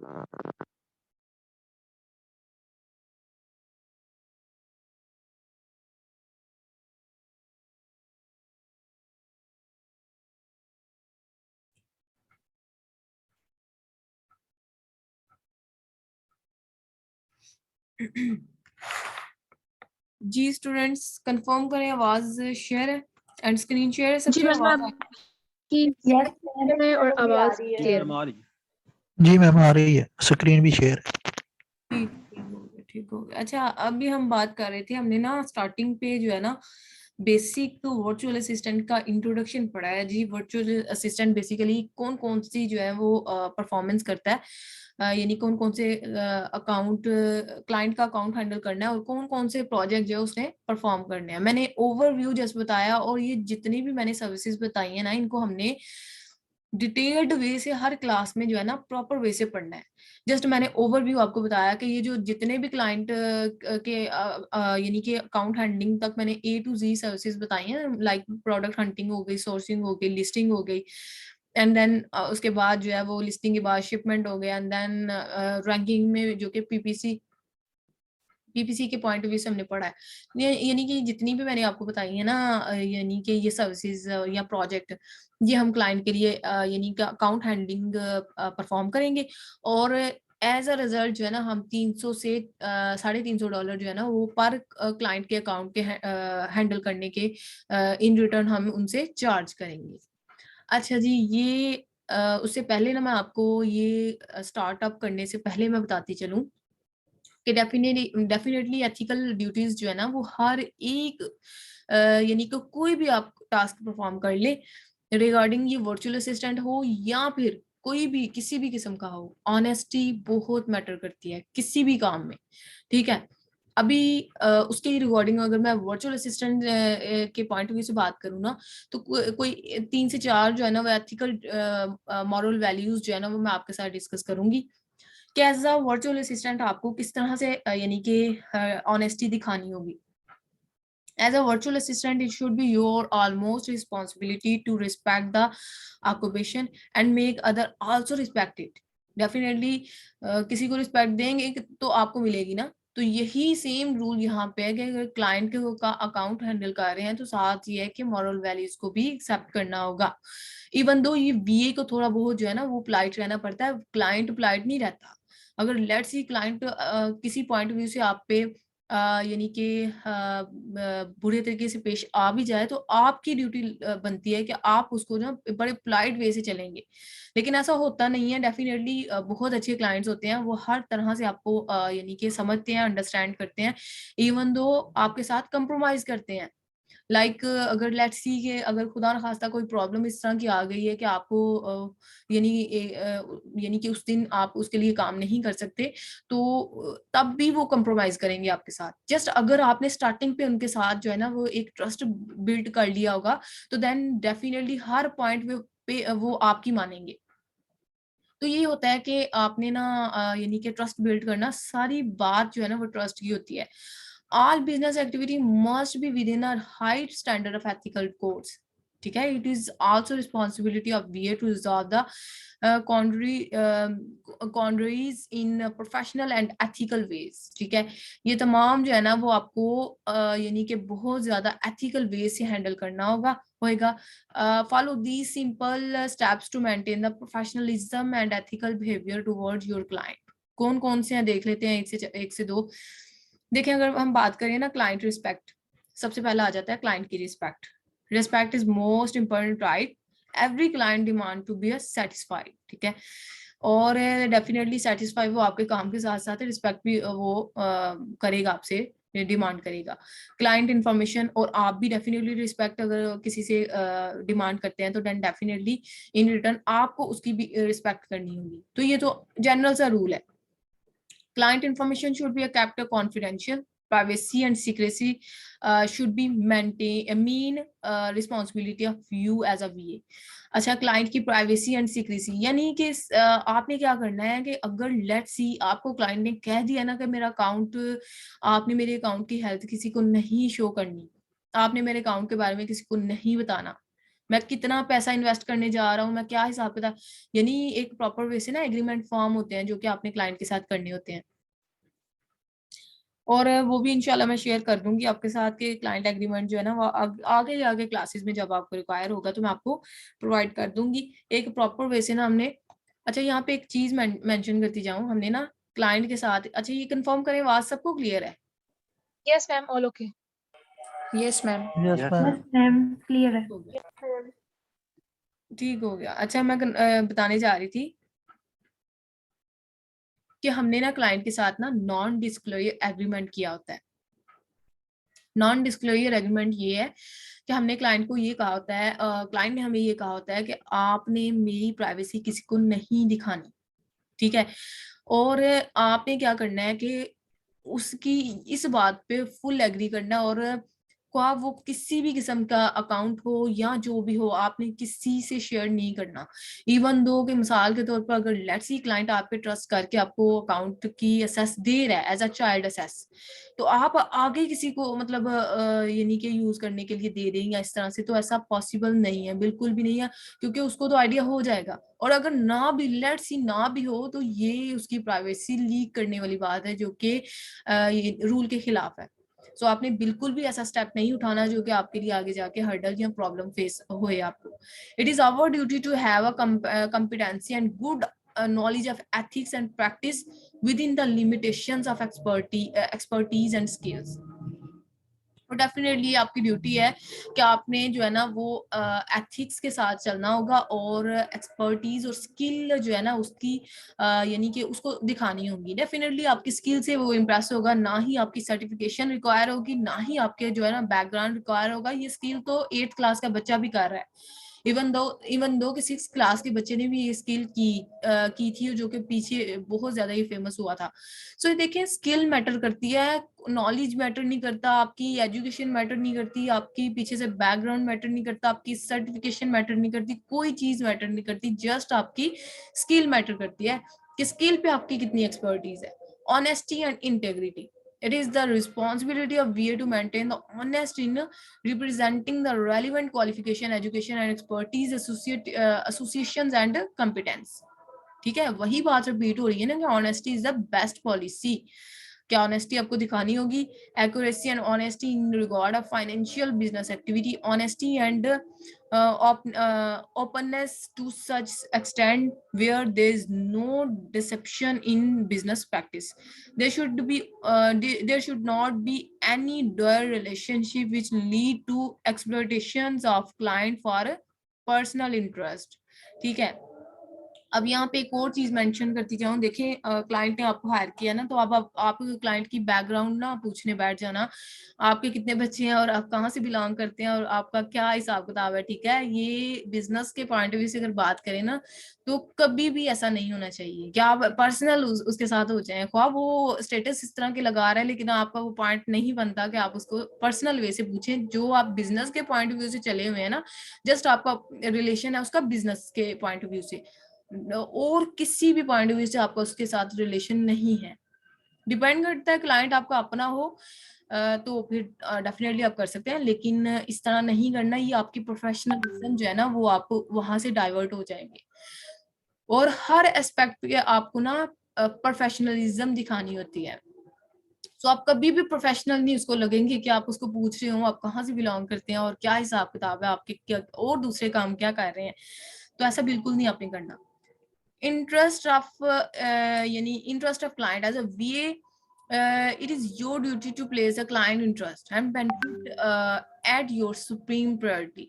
जी students confirm करें, आवाज share है एंड स्क्रीन शेयर है जी सबकी मैम, आवाज आपकी है और आवाज क्लियर है। जी मैम आ रही है, स्क्रीन भी शेयर है। ठीक हो गया। अच्छा, अभी हम बात कर रहे थे, हमने ना स्टार्टिंग पे जो है ना बेसिक वर्चुअल असिस्टेंट का इंट्रोडक्शन पढ़ा है जी। वर्चुअल असिस्टेंट बेसिकली कौन कौन सी जो है वो परफॉर्मेंस करता है, यानी कौन कौन से अकाउंट क्लाइंट का अकाउंट हैंडल करना है और कौन कौन से प्रोजेक्ट जो है उसने परफॉर्म करने हैं। मैंने ओवरव्यू जस्ट बताया, और ये जितनी भी मैंने सर्विसेज बताई है ना, इनको हमने डिटेल्ड वे से हर क्लास में जो है ना प्रॉपर वे से पढ़ना है। जस्ट मैंने ओवरव्यू आपको बताया कि ये जो जितने भी क्लाइंट के यानी कि अकाउंट हैंडलिंग तक मैंने A to Z सर्विसेज बताई हैं, लाइक प्रोडक्ट हंटिंग हो गई, सोर्सिंग हो गई, लिस्टिंग हो गई, एंड देन उसके बाद जो है वो लिस्टिंग के बाद शिपमेंट हो गया, एंड देन रैंकिंग में जो कि पीपीसी के पॉइंट ऑफ व्यू से हमने पढ़ा है। यानी कि जितनी भी मैंने आपको बताई है ना, यानी कि ये सर्विसेज या प्रोजेक्ट, ये हम क्लाइंट के लिए यानी कि अकाउंट हैंडलिंग परफॉर्म करेंगे, और एज अ रिजल्ट जो है ना हम 300 से $350 जो है ना वो पर क्लाइंट के अकाउंट के हैंडल करने के इन रिटर्न हम उनसे चार्ज करेंगे। अच्छा जी, ये उससे पहले ना मैं आपको ये स्टार्टअप करने से पहले मैं बताती चलूं कि डेफिनेटली एथिकल ड्यूटीज जो है ना वो हर एक यानी कि कोई भी आप टास्क परफॉर्म कर ले, रिगार्डिंग ये वर्चुअल असिस्टेंट हो या फिर कोई भी किसी भी किस्म का हो, ऑनेस्टी बहुत मैटर करती है किसी भी काम में, ठीक है। अभी उसके रिगार्डिंग अगर मैं वर्चुअल असिस्टेंट के पॉइंट ऑफ व्यू से बात करूँ ना, तो कोई 3 से 4 जो है ना वो एथिकल मॉरल वैल्यूज जो है ना वो मैं आपके साथ डिस्कस करूंगी कि एज अ वर्चुअल असिस्टेंट आपको किस तरह से यानी कि ऑनेस्टी दिखानी होगी। As a virtual assistant, it should be your almost responsibility to respect the occupation and make other also respect it. Definitely किसी को रिस्पेक्ट देंगे तो आपको मिलेगी ना। तो यही सेम रूल यहाँ पे है कि अगर क्लाइंट के का अकाउंट हैंडल कर रहे हैं तो साथ ये है कि मॉरल वैल्यूज को भी एक्सेप्ट करना होगा। इवन दो ये वीए को थोड़ा बहुत जो है ना वो पोलाइट रहना पड़ता है, क्लाइंट पोलाइट नहीं रहता। अगर लेट्स सी क्लाइंट किसी पॉइंट ऑफ व्यू से आप पे यानी कि बुरे तरीके से पेश आ भी जाए तो आपकी ड्यूटी बनती है कि आप उसको ना बड़े पोलाइट वे से चलेंगे, लेकिन ऐसा होता नहीं है। डेफिनेटली बहुत अच्छे क्लाइंट्स होते हैं, वो हर तरह से आपको यानी कि समझते हैं, अंडरस्टैंड करते हैं, इवन दो आपके साथ कंप्रोमाइज करते हैं। लाइक अगर लेट्स सी के अगर खुदा न खास्ता कोई प्रॉब्लम इस तरह की आ गई है कि आपको यानी कि उस दिन आप उसके लिए काम नहीं कर सकते, तो तब भी वो कंप्रोमाइज करेंगे आपके साथ। जस्ट अगर आपने स्टार्टिंग पे उनके साथ जो है ना वो एक ट्रस्ट बिल्ड कर लिया होगा, तो देन डेफिनेटली हर पॉइंट पे वो आपकी मानेंगे। तो ये होता है कि आपने ना यानी कि ट्रस्ट बिल्ड करना, सारी बात जो है ना वो ट्रस्ट की होती है। All business activity must be within a high standard of ethical codes, ठीक है। It is also responsibility of BA to resolve the quandaries in professional and ethical ways, ठीक है। ये तमाम जो है ना वो आपको यानी कि बहुत ज्यादा एथिकल वे से हैंडल करना होगा। Follow these simple steps to maintain the professionalism and ethical behavior towards your client. कौन कौन से हैं देख लेते हैं, एक से दो देखें। अगर हम बात करें ना क्लाइंट रिस्पेक्ट, सबसे पहला आ जाता है क्लाइंट की respect. Respect is most important right, every client demand to be satisfied, ठीक है। और डेफिनेटली सेटिस्फाई वो आपके काम के साथ साथ रिस्पेक्ट भी वो करेगा, आपसे डिमांड करेगा। क्लाइंट इन्फॉर्मेशन, और आप भी डेफिनेटली रिस्पेक्ट अगर किसी से डिमांड करते हैं तो देन डेफिनेटली इन रिटर्न आपको उसकी भी रिस्पेक्ट करनी होगी। तो ये तो जनरल सा रूल है। Client information should be kept confidential. Privacy and secrecy should be main responsibility of you as a VA. अच्छा, क्लाइंट की प्राइवेसी एंड सीक्रेसी, यानी कि आपने क्या करना है कि अगर लेट्स सी आपको क्लाइंट ने कह दिया ना कि मेरा अकाउंट, आपने मेरे अकाउंट की हेल्थ किसी को नहीं शो करनी, आपने मेरे अकाउंट के बारे में किसी को नहीं बताना, मैं कितना पैसा इन्वेस्ट करने जा रहा हूँ, मैं क्या हिसाब किताब, यानी एक प्रॉपर वे से ना एग्रीमेंट फॉर्म होते हैं जो कि आपने क्लाइंट के साथ करने होते हैं। और वो भी इंशाल्लाह मैं शेयर कर दूंगी आपके साथ के क्लाइंट एग्रीमेंट जो है ना वो आगे जाके क्लासेस में जब आपको रिक्वायर होगा तो मैं आपको प्रोवाइड कर दूंगी एक प्रॉपर वे से ना हमने। अच्छा, यहाँ पे एक चीज मेंशन करती जाऊं, हमने ना क्लाइंट के साथ, अच्छा ये कंफर्म करें आवाज सबको क्लियर है? Yes, ma'am. All okay. Yes ma'am, yes ma'am. Yes, ma'am. Clear है. हो गया, ठीक हो गया। अच्छा मैं बताने जा रही थी कि हमने ना क्लाइंट के साथ ना नॉन डिस्क्लोजर एग्रीमेंट किया होता है। नॉन डिस्क्लोजर एग्रीमेंट ये है कि हमने क्लाइंट को ये कहा होता है, क्लाइंट ने हमें ये कहा होता है कि आपने मेरी प्राइवेसी किसी को नहीं दिखानी, ठीक है। और आपने क्या करना है कि उसकी इस बात पे फुल एग्री करना है, और क्या वो किसी भी किस्म का अकाउंट हो या जो भी हो आपने किसी से शेयर नहीं करना। इवन दो कि मिसाल के तौर पर अगर लेट्स सी क्लाइंट आप पे ट्रस्ट करके आपको अकाउंट की असेस दे रहा है एज अ चाइल्ड असेस, तो आप आगे किसी को मतलब यानी कि यूज करने के लिए दे दें या इस तरह से, तो ऐसा पॉसिबल नहीं है, बिल्कुल भी नहीं है, क्योंकि उसको तो आइडिया हो जाएगा। और अगर ना भी लेट्स सी ना भी हो तो ये उसकी प्राइवेसी लीक करने वाली बात है जो कि रूल के खिलाफ है। सो आपने बिल्कुल भी ऐसा स्टेप नहीं उठाना जो कि आपके लिए आगे जाके हर्डल या प्रॉब्लम फेस होए आपको। It is our duty to have a competency and good knowledge of ethics and practice within the limitations of expertise and skills. और डेफिनेटली आपकी ड्यूटी है कि आपने जो है ना वो एथिक्स के साथ चलना होगा और एक्सपर्टीज और स्किल जो है ना उसकी यानी कि उसको दिखानी होगी। डेफिनेटली आपकी स्किल से वो इम्प्रेस होगा, ना ही आपकी सर्टिफिकेशन रिक्वायर होगी, ना ही आपके जो है ना बैकग्राउंड रिक्वायर होगा। ये स्किल तो 8th क्लास का बच्चा भी कर रहा है, इवन दो कि 6th क्लास के बच्चे ने भी ये स्किल की थी जो कि पीछे बहुत ज्यादा ये फेमस हुआ था। सो ये देखें, स्किल मैटर करती है, नॉलेज मैटर नहीं करता, आपकी एजुकेशन मैटर नहीं करती, आपकी पीछे से बैकग्राउंड मैटर नहीं करता, आपकी सर्टिफिकेशन मैटर नहीं करती, कोई चीज मैटर नहीं करती, जस्ट आपकी स्किल मैटर करती है कि स्किल पे आपकी कितनी एक्सपर्टीज है। Honesty and integrity, it is the responsibility of VA to maintain the honest in representing the relevant qualification, education and expertise, associations and competence। ठीक है, वही बात रिपीट हो रही है ना कि honesty is the best policy. क्या ऑनेस्टी आपको दिखानी होगी? Accuracy and honesty in regard of financial business activity, honesty and openness to such extent where there is no deception in business practice. There should not be any dual relationship which lead to exploitations of client for personal interest। ठीक है, अब यहाँ पे एक और चीज mention करती जाऊं, देखें क्लाइंट ने आपको हायर किया ना, तो आप क्लाइंट की बैकग्राउंड ना पूछने बैठ जाना, आपके कितने बच्चे हैं और आप कहाँ से बिलोंग करते हैं और आपका क्या हिसाब किताब है। ठीक है, ये बिजनेस के पॉइंट ऑफ व्यू से अगर बात करें ना तो कभी भी ऐसा नहीं होना चाहिए कि आप पर्सनल उसके साथ हो जाए, ख्वाह वो स्टेटस इस तरह के लगा रहा है लेकिन आपका वो पॉइंट नहीं बनता कि आप उसको पर्सनल वे से पूछें। जो आप बिजनेस के पॉइंट ऑफ व्यू से चले हुए हैं ना, जस्ट आपका रिलेशन है उसका बिजनेस के पॉइंट ऑफ व्यू से, और किसी भी पॉइंट ऑफ व्यू से आपका उसके साथ रिलेशन नहीं है। डिपेंड करता है, क्लाइंट आपका अपना हो तो फिर डेफिनेटली आप कर सकते हैं, लेकिन इस तरह नहीं करना, ये आपकी प्रोफेशनलिज्म जो है ना वो आप वहां से डाइवर्ट हो जाएंगे। और हर एस्पेक्ट पे आपको ना प्रोफेशनलिज्म दिखानी होती है। तो आप कभी भी प्रोफेशनल नहीं उसको लगेंगे कि आप उसको पूछ रहे हो आप कहाँ से बिलोंग करते हैं और क्या हिसाब किताब है आपके, क्या और दूसरे काम क्या कर रहे हैं, तो ऐसा बिल्कुल नहीं आपने करना। interest of yani interest of client as a VA, it is your duty to place a client interest and benefit at your supreme priority।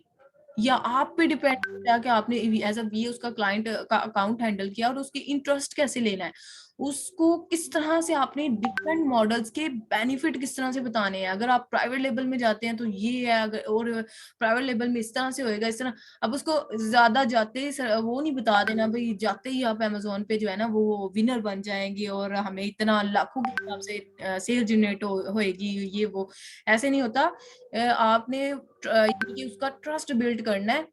या आप पे डिपेंड करता है कि आपने एज अ वीए उसका क्लाइंट का अकाउंट हैंडल किया और उसकी इंटरेस्ट कैसे लेना है, उसको किस तरह से आपने डिफरेंट मॉडल्स के बेनिफिट किस तरह से बताने हैं। अगर आप प्राइवेट लेवल में जाते हैं तो ये है, अगर और प्राइवेट लेवल में इस तरह से होएगा, इस तरह। अब उसको ज्यादा जाते ही वो नहीं बता देना भाई जाते ही आप अमेजोन पे जो है ना वो विनर बन जाएंगे और हमें इतना लाखों के हिसाब से सेल जनरेट होएगी, ये वो ऐसे नहीं होता। आपने उसका ट्रस्ट बिल्ड करना है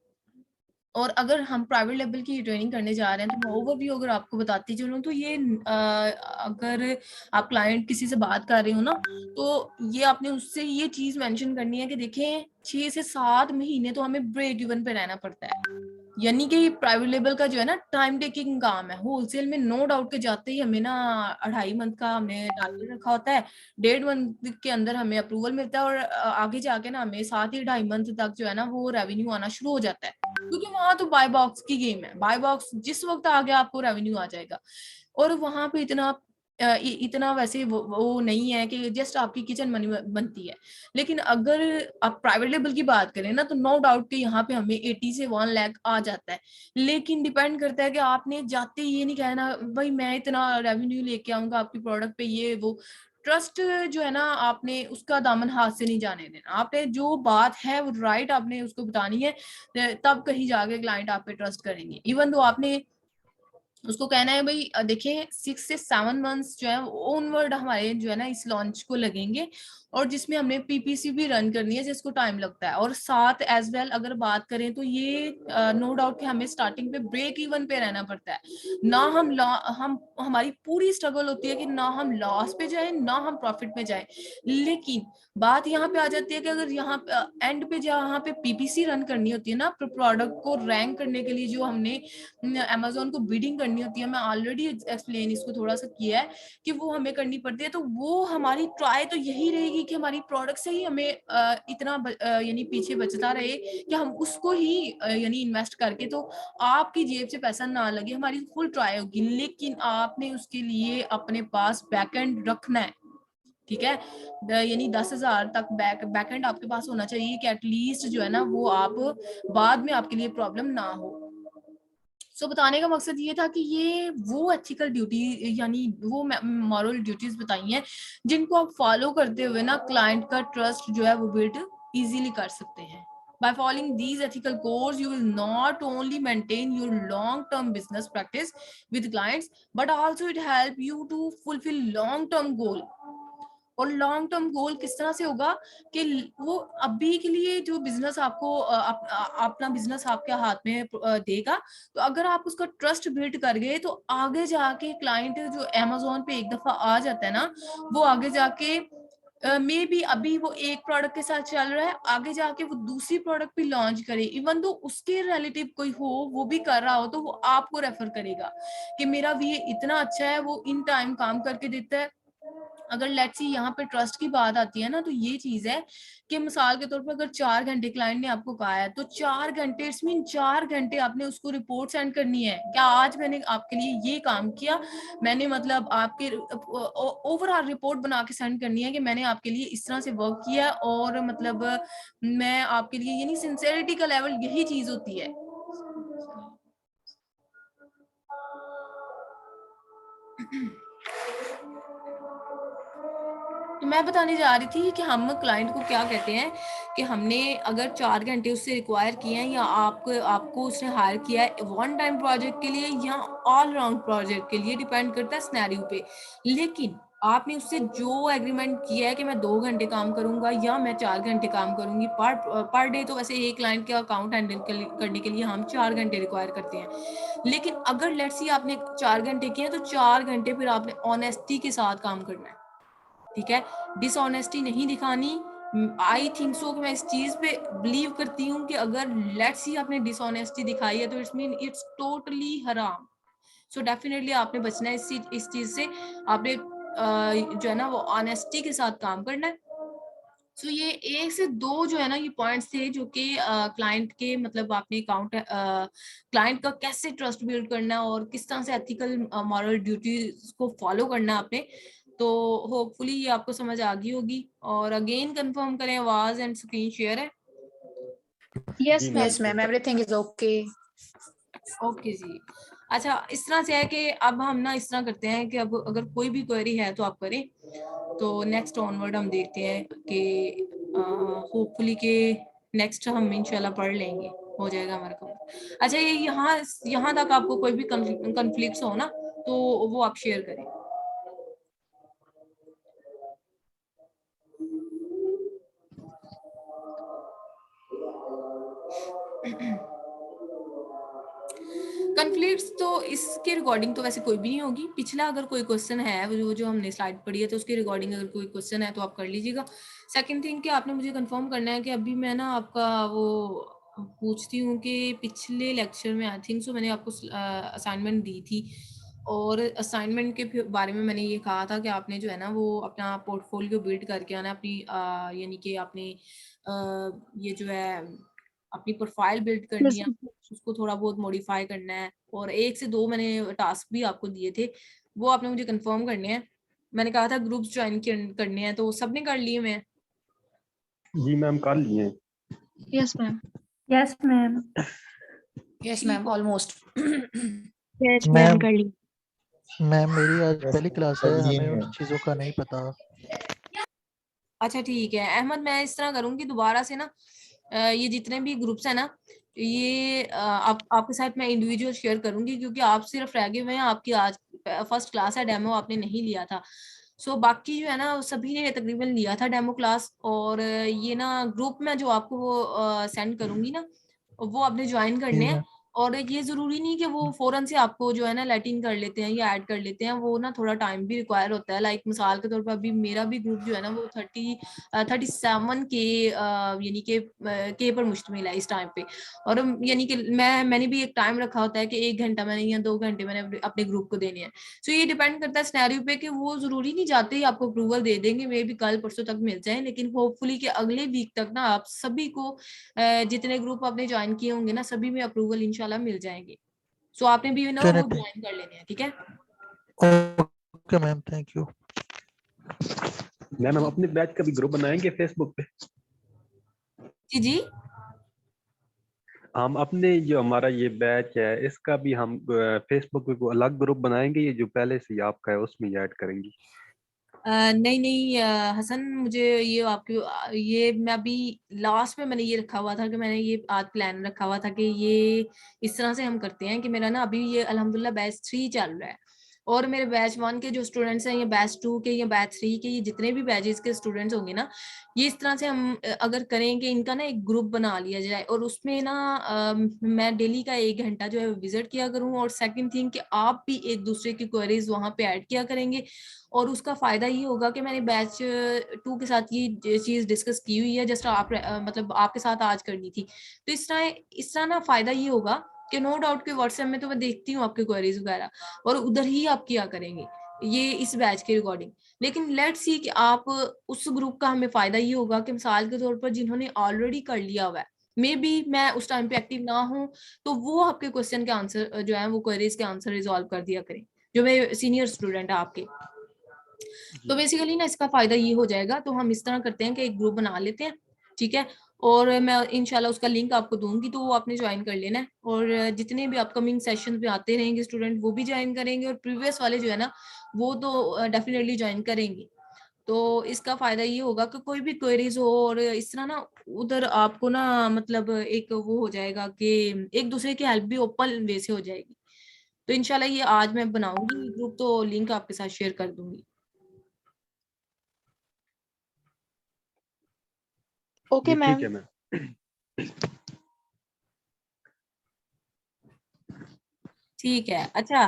और अगर हम प्राइवेट लेवल की ट्रेनिंग करने जा रहे हैं तो मैं ओवरव्यू अगर आपको बताती चलूं तो ये अगर आप क्लाइंट किसी से बात कर रहे हो ना, तो ये आपने उससे ये चीज मेंशन करनी है कि देखें 6 से 7 महीने तो हमें ब्रेक इवन पे रहना पड़ता है। यानी कि प्राइवेट लेवल का जो है ना टाइम टेकिंग काम है। होलसेल में नो डाउट के जाते ही हमें ना 2.5 मंथ का हमने टारगेट रखा होता है, 1.5 मंथ के अंदर हमें अप्रूवल मिलता है और आगे जाके ना हमें 7 ही 2.5 मंथ तक जो है ना वो रेवेन्यू आना शुरू हो जाता है, क्योंकि वहां तो बाय बॉक्स की गेम है। बाय बॉक्स जिस वक्त आ गया आपको रेवेन्यू आ जाएगा। और वहां पे इतना वैसे वो नहीं है कि जस्ट आपकी किचन मनी बनती है। लेकिन अगर आप प्राइवेट लेवल की बात करें ना, तो नो डाउट कि यहाँ पे हमें 80 से 1 लाख आ जाता है। लेकिन डिपेंड करता है कि आपने जाते ये नहीं कहना भाई मैं इतना रेवेन्यू लेके आऊंगा आपकी प्रोडक्ट पे, ये वो ट्रस्ट जो है ना आपने उसका दामन हाथ से नहीं जाने देना। आपने जो बात है वो राइट आपने उसको बतानी है, तब कहीं जाके क्लाइंट आप पे ट्रस्ट करेंगे। इवन तो आपने उसको कहना है भाई देखिए 6 से 7 मंथ्स जो है ओनवर्ड हमारे जो है ना इस लॉन्च को लगेंगे, और जिसमें हमने पीपीसी भी रन करनी है जिसको टाइम लगता है। और साथ एज वेल अगर बात करें तो ये नो डाउट कि हमें स्टार्टिंग पे ब्रेक इवन पे रहना पड़ता है। ना हम हमारी पूरी स्ट्रगल होती है कि ना हम लॉस पे जाए ना हम प्रॉफिट में जाए। लेकिन बात यहाँ पे आ जाती है कि अगर यहाँ एंड पे जहाँ पे पीपीसी रन करनी होती है ना प्रोडक्ट को रैंक करने के लिए, जो हमने अमेजोन को बिडिंग करनी होती है, मैं ऑलरेडी एक्सप्लेन इसको थोड़ा सा किया है कि वो हमें करनी पड़ती है। तो वो हमारी ट्राई तो यही रहेगी कि हमारी प्रोडक्ट से ही हमें इतना यानी पीछे बचता रहे कि हम उसको ही यानी इन्वेस्ट करके तो आपकी जेब से पैसा ना लगे। हमारी फुल ट्राई होगी, लेकिन आपने उसके लिए अपने पास बैकएंड रखना है। ठीक है, यानी 10,000 तक बैकएंड आपके पास होना चाहिए कि एटलीस्ट जो है ना वो आप बाद में आपके लिए प्रॉब्लम ना हो। बताने का मकसद ये था कि ये वो एथिकल ड्यूटी यानी वो मॉरल ड्यूटीज बताई हैं जिनको आप फॉलो करते हुए ना क्लाइंट का ट्रस्ट जो है वो बिल्ड इजीली कर सकते हैं। By following these ethical codes, you will not only maintain your long-term business practice with clients, but also it help you to fulfill long-term goal। और लॉन्ग टर्म गोल किस तरह से होगा कि वो अभी के लिए जो बिजनेस आपको अपना बिजनेस आपके हाथ में देगा, तो अगर आप उसका ट्रस्ट बिल्ड कर गए तो आगे जाके क्लाइंट जो अमेजोन पे एक दफा आ जाता है ना, वो आगे जाके मे बी अभी वो एक प्रोडक्ट के साथ चल रहा है, आगे जाके वो दूसरी प्रोडक्ट भी लॉन्च करे, इवन तो उसके रिलेटिव कोई हो वो भी कर रहा हो तो वो आपको रेफर करेगा कि मेरा भी इतना अच्छा है, वो इन टाइम काम करके देता है। अगर लेट्स सी यहाँ पे ट्रस्ट की बात आती है ना, तो ये चीज है कि मिसाल के तौर पर अगर 4 घंटे क्लाइंट ने आपको कहा है तो 4 घंटे इट्स मीन 4 घंटे आपने उसको रिपोर्ट सेंड करनी है क्या आज मैंने आपके लिए ये काम किया, मैंने मतलब आपके ओवरऑल रिपोर्ट बना के सेंड करनी है कि मैंने आपके लिए इस तरह से वर्क किया और मतलब मैं आपके लिए, यानी सिंसेरिटी का लेवल यही चीज होती है। तो मैं बताने जा रही थी कि हम क्लाइंट को क्या कहते हैं कि हमने अगर 4 घंटे उससे रिक्वायर किए हैं या आपको उसने हायर किया है वन टाइम प्रोजेक्ट के लिए या ऑल राउंड प्रोजेक्ट के लिए, डिपेंड करता है सिनेरियो पे। लेकिन आपने उससे जो एग्रीमेंट किया है कि मैं 2 घंटे काम करूंगा या मैं 4 घंटे काम करूंगी पर डे, तो वैसे एक क्लाइंट के अकाउंट हैंडल करने के लिए हम 4 घंटे रिक्वायर करते हैं। लेकिन अगर लेट्स सी आपने 4 घंटे किए तो 4 घंटे फिर आपने ऑनेस्टी के साथ काम करना है। ठीक है, डिसऑनेस्टी नहीं दिखानी। आई थिंक सो कि मैं इस चीज पे बिलीव करती हूँ कि अगर लेट्स सी आपने डिसऑनेस्टी दिखाई है तो इट्स मीन इट्स टोटली हराम। सो डेफिनेटली आपने बचना है इस चीज से। आपने जो है ना वो ऑनेस्टी के साथ काम करना है। सो ये 1 से 2 जो है ना ये पॉइंट्स थे जो कि क्लाइंट के मतलब आपने अकाउंट क्लाइंट का कैसे ट्रस्ट बिल्ड करना है और किस तरह से एथिकल मॉरल ड्यूटीज को फॉलो करना है आपने। तो होपफुली ये आपको समझ आ गई होगी। और अगेन कंफर्म करें आवाज एंड स्क्रीन शेयर है? Yes, ma'am. Yes, ma'am. Everything is okay. Okay जी। अच्छा, इस तरह से है कि अब हम ना इस तरह करते हैं कि अब अगर कोई भी क्वेरी है तो आप करें, तो नेक्स्ट ऑनवर्ड हम देखते हैं कि होपफुली के नेक्स्ट हम इंशाल्लाह पढ़ लेंगे, हो जाएगा हमारा काम। अच्छा, ये यहाँ तक आपको कोई भी कंफ्लिक्ट्स हो ना तो वो आप शेयर करें। कॉन्फ्लिक्ट्स तो इसके रिगार्डिंग तो वैसे कोई भी नहीं होगी। पिछला अगर कोई क्वेश्चन है वो जो हमने स्लाइड पढ़ी है तो उसके रिगार्डिंग अगर कोई क्वेश्चन है तो आप कर लीजिएगा। सेकंड थिंग कि आपने मुझे कंफर्म करना है कि अभी मैं ना आपका वो पूछती हूँ कि पिछले लेक्चर में आई थिंक सो मैंने आपको असाइनमेंट दी थी और असाइनमेंट के बारे में मैंने ये कहा था कि आपने जो है ना वो अपना पोर्टफोलियो बिल्ड करके आना अपनी यानी कि आपने ये जो है अपनी प्रोफाइल बिल्ड करनी Yes, है, उसको थोड़ा बहुत मॉडिफाई करना है और 1 से 2 मैंने टास्क भी आपको दिए थे, वो आपने मुझे कंफर्म करने हैं। मैंने कहा था ग्रुप्स ज्वाइन करने हैं तो सबने कर लिए मैं। जी मैम कर लिए हैं। yes, ma'am. Yes, ma'am. Yes ma'am almost. Yes, ma'am. Ma'am कर ली। मैम मेरी आज पहली क्लास है, जी हमें मैम। उन चीज़ों का नहीं पता। अच्छा ठीक है अहमद, मैं इस तरह करूंगी दोबारा से ना ये जितने भी ग्रुप्स है ना ये आपके साथ मैं इंडिविजुअल शेयर करूंगी क्योंकि आप सिर्फ रह गए हुए हैं, आपकी आज फर्स्ट क्लास है, डेमो आपने नहीं लिया था। सो बाकी जो है ना सभी ने तकरीबन लिया था डेमो क्लास और ये ना ग्रुप में जो आपको वो सेंड करूंगी ना वो आपने ज्वाइन जी करने हैं। मैम। और ये जरूरी नहीं कि वो फौरन से आपको जो है ना लेटिन कर लेते हैं या ऐड कर लेते हैं, वो ना थोड़ा टाइम भी रिक्वायर होता है। लाइक मिसाल के तौर पर अभी मेरा भी ग्रुप जो है ना वो 37 के यानी के पर मुश्तमिल है इस टाइम पे। और यानी कि मैंने भी एक टाइम रखा होता है कि 1 घंटा मैंने या 2 घंटे मैंने अपने ग्रुप को देने हैं। सो ये डिपेंड करता है सिनेरियो पे कि वो जरूरी नहीं जाते ही आपको अप्रूवल दे देंगे, मे भी कल परसों तक मिल जाए, लेकिन होपफुली कि अगले वीक तक ना आप सभी को जितने ग्रुप आपने ज्वाइन किए होंगे ना सभी में अप्रूवल इंशाल्लाह मिल जाएंगे। सो आपने भी ना चलिए वो ज्वाइन कर लेने हैं, ठीक है। Okay ma'am, thank you. Ma'am हम अपने बैच का भी ग्रुप बनाएंगे फेसबुक पे। जी जी हम अपने जो हमारा ये बैच है इसका भी हम फेसबुक पे कोई अलग ग्रुप बनाएंगे, ये जो पहले से ही आपका है उसमें ऐड करेंगे। नहीं नहीं हसन, मुझे ये आपकी ये मैं अभी लास्ट में मैंने ये रखा हुआ था कि मैंने ये आज प्लान रखा हुआ था कि ये इस तरह से हम करते हैं कि मेरा ना अभी ये अल्हम्दुलिल्लाह बैच 3 चल रहा है और मेरे बैच 1 के जो स्टूडेंट्स हैं या बैच 2 के या बैच 3 के ये जितने भी बैचेस के स्टूडेंट्स होंगे ना ये इस तरह से हम अगर करें कि इनका ना एक ग्रुप बना लिया जाए और उसमें ना मैं डेली का 1 घंटा जो है विजिट किया करूँ और सेकंड थिंग कि आप भी एक दूसरे की क्वेरीज वहां पे ऐड किया करेंगे और उसका फायदा ये होगा कि मैंने बैच 2 के साथ ये चीज डिस्कस की हुई है, जस्ट आप मतलब आपके साथ आज करनी थी। तो इस तरह ना फायदा ये होगा कि नो डाउट के व्हाट्सएप में तो मैं देखती हूँ आपके क्वेरीज वगैरह और उधर ही आप किया करेंगे ये इस बैच के रिकॉर्डिंग। लेकिन लेट्स सी कि आप उस ग्रुप का हमें फायदा ये होगा कि मिसाल के तौर पर जिन्होंने ऑलरेडी कर लिया हुआ है मे बी मैं उस टाइम पे एक्टिव ना हूं तो वो आपके क्वेश्चन के आंसर जो है वो क्वेरीज के आंसर रिजॉल्व कर दिया करें जो मेरे सीनियर स्टूडेंट है आपके। तो बेसिकली ना इसका फायदा ये हो जाएगा, तो हम इस तरह करते हैं कि एक ग्रुप बना लेते हैं, ठीक है। और मैं इंशाल्लाह उसका लिंक आपको दूंगी तो वो आपने ज्वाइन कर लेना है और जितने भी अपकमिंग सेशन में आते रहेंगे स्टूडेंट वो भी ज्वाइन करेंगे और प्रीवियस वाले जो है ना वो तो डेफिनेटली ज्वाइन करेंगे। तो इसका फायदा ये होगा कि कोई भी क्वेरीज हो और इस तरह ना उधर आपको ना मतलब एक वो हो जाएगा कि एक दूसरे की हेल्प भी ओपन वे से हो जाएगी। तो इंशाल्लाह ये आज मैं बनाऊंगी ग्रुप तो लिंक आपके साथ शेयर कर दूंगी। Okay, जी ठीक है ma'am. मैम। ठीक है। अच्छा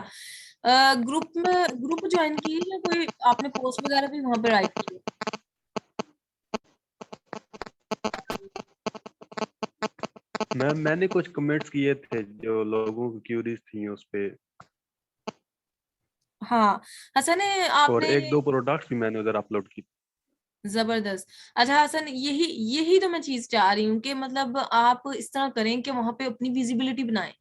ग्रुप ज्वाइन किए या कोई आपने पोस्ट वगैरह भी वहां पे राइट की है? मैम मैंने कुछ कमेंट्स किए थे जो लोगों की क्यूरीज थी उस पे, हाँ हसन और आपने 1-2 प्रोडक्ट्स भी मैंने उधर अपलोड की। जबरदस्त। अच्छा हसन यही यही तो मैं चीज चाह रही हूँ कि मतलब आप इस तरह करें कि वहां पे अपनी विजिबिलिटी बनाएं।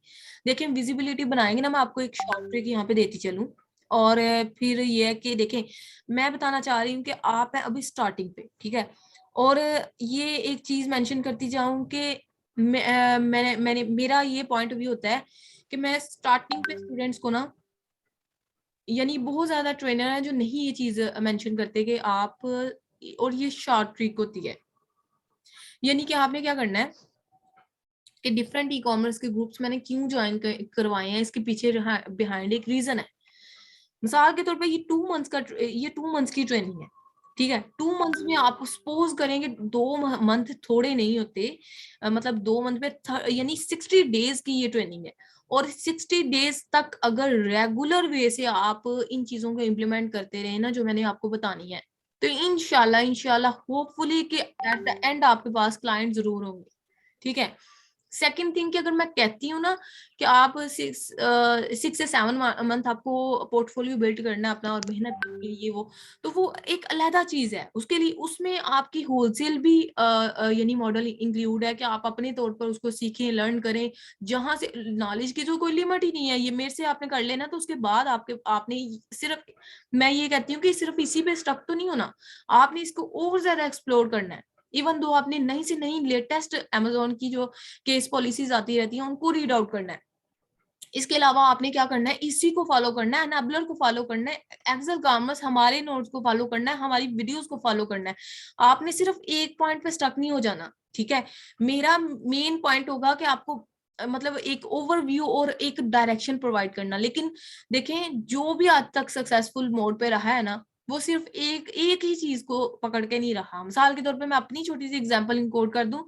देखें विजिबिलिटी बनाएंगे ना, मैं आपको एक शॉर्ट ट्रिक यहाँ पे देती चलूं और फिर ये है कि देखें मैं बताना चाह रही हूँ कि आप है अभी स्टार्टिंग पे, ठीक है। और ये एक चीज मेंशन करती जाऊं कि मैंने मेरा ये पॉइंट भी होता है कि मैं स्टार्टिंग पे स्टूडेंट्स को ना यानी बहुत ज्यादा ट्रेनर है जो नहीं ये चीज मेंशन करते कि आप और ये शॉर्ट ट्रिक होती है यानी कि आपने क्या करना है कि डिफरेंट ई कॉमर्स के ग्रुप्स मैंने क्यों ज्वाइन करवाए हैं इसके पीछे बिहाइंड एक रीजन है। मिसाल के तौर पे ये 2 मंथ्स की ट्रेनिंग है, ठीक है। 2 मंथ्स में आप सपोज करेंगे 2 मंथ थोड़े नहीं होते मतलब 2 मंथ में यानी 60 डेज की ये ट्रेनिंग है और 60 डेज तक अगर रेगुलर वे से आप इन चीजों को इम्प्लीमेंट करते रहे ना जो मैंने आपको बतानी है, तो इंशाल्लाह होपफुली कि एट द एंड आपके पास क्लाइंट जरूर होंगे। ठीक है। सेकंड थिंग कि अगर मैं कहती हूँ ना कि आप 6 से 7 मंथ आपको पोर्टफोलियो बिल्ड करना है अपना और मेहनत करनी है ये वो, तो वो एक अलहदा चीज है। उसके लिए उसमें आपकी होलसेल भी यानी मॉडल इंक्लूड है कि आप अपने तौर पर उसको सीखें, लर्न करें, जहां से नॉलेज की जो कोई लिमिट ही नहीं है। ये मेरे से आपने कर लेना तो उसके बाद आपने सिर्फ, मैं ये कहती हूँ कि सिर्फ इसी पे स्टक तो नहीं होना, आपने इसको और ज्यादा एक्सप्लोर करना है। इवन दो आपने नई से नई लेटेस्ट अमेजोन की जो केस पॉलिसीज आती रहती हैं उनको रीड आउट करना है। इसके अलावा आपने क्या करना है, इसी को फॉलो करना है, एनेबलर को फॉलो करना है, एक्सेल कॉमर्स हमारे नोट्स को फॉलो करना है, हमारी वीडियोस को फॉलो करना है। आपने सिर्फ एक पॉइंट पे स्टक नहीं हो जाना। ठीक है। मेरा मेन पॉइंट होगा कि आपको मतलब एक ओवरव्यू और एक डायरेक्शन प्रोवाइड करना। लेकिन देखें जो भी आज तक सक्सेसफुल मोड पे रहा है ना, वो सिर्फ एक ही चीज को पकड़ के नहीं रहा। मिसाल के तौर पे मैं अपनी छोटी सी एग्जांपल इंकोड कर दूं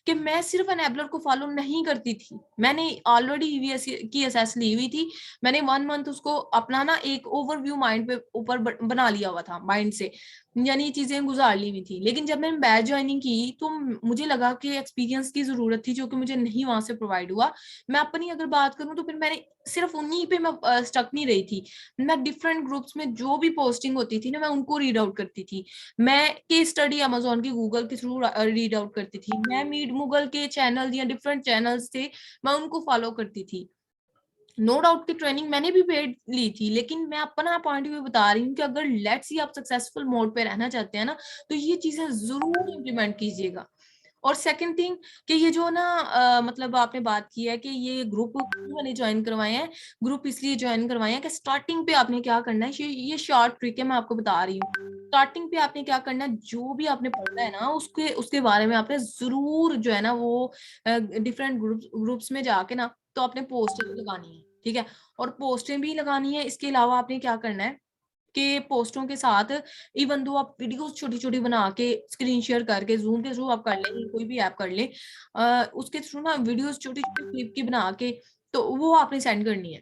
कि मैं सिर्फ एनेबलर को फॉलो नहीं करती थी, मैंने ऑलरेडी ईवीएस की असेस ली हुई थी, मैंने 1 मंथ उसको अपना ना एक ओवरव्यू माइंड पे ऊपर बना लिया हुआ था माइंड से, यानी चीजें गुजार ली हुई थी। लेकिन जब मैंने बैच ज्वाइनिंग की तो मुझे लगा कि एक्सपीरियंस की जरूरत थी जो कि मुझे नहीं वहां से प्रोवाइड हुआ। मैं अपनी अगर बात करूं तो फिर मैंने सिर्फ उन्हीं पे मैं स्टक नहीं रही थी, मैं डिफरेंट ग्रुप्स में जो भी पोस्टिंग होती थी ना मैं उनको रीड आउट करती थी। मैं केस स्टडी अमेजोन की गूगल के थ्रू रीड आउट करती थी, मैं मीट मुगल के चैनल या डिफरेंट चैनल्स थे मैं उनको फॉलो करती थी। नो डाउट की ट्रेनिंग मैंने भी पेड ली थी, लेकिन मैं अपना पॉइंट ऑफ व्यू बता रही हूँ कि अगर लेट्स सी आप सक्सेसफुल मोड पे रहना चाहते हैं ना तो ये चीजें जरूर इम्प्लीमेंट कीजिएगा। और सेकंड थिंग कि ये जो ना मतलब आपने बात की है कि ये ग्रुप मैंने ज्वाइन करवाए हैं, ग्रुप इसलिए ज्वाइन करवाए हैं कि स्टार्टिंग पे आपने क्या करना है, ये शॉर्ट ट्रिक है मैं आपको बता रही हूँ। स्टार्टिंग पे आपने क्या करना है, जो भी आपने पढ़ना है ना उसके उसके बारे में आपने जरूर जो है ना वो डिफरेंट ग्रुप्स में जाके ना तो आपने पोस्ट लगानी है। ठीक है। और पोस्टें भी लगानी है। इसके अलावा आपने क्या करना है कि पोस्टों के साथ इवन दो आप वीडियोस छोटी छोटी बना के स्क्रीन शेयर करके जूम के थ्रू आप कर लें, कोई भी ऐप कर ले, उसके थ्रू ना वीडियोस छोटी छोटी क्लिप की बना के तो वो आपने सेंड करनी है।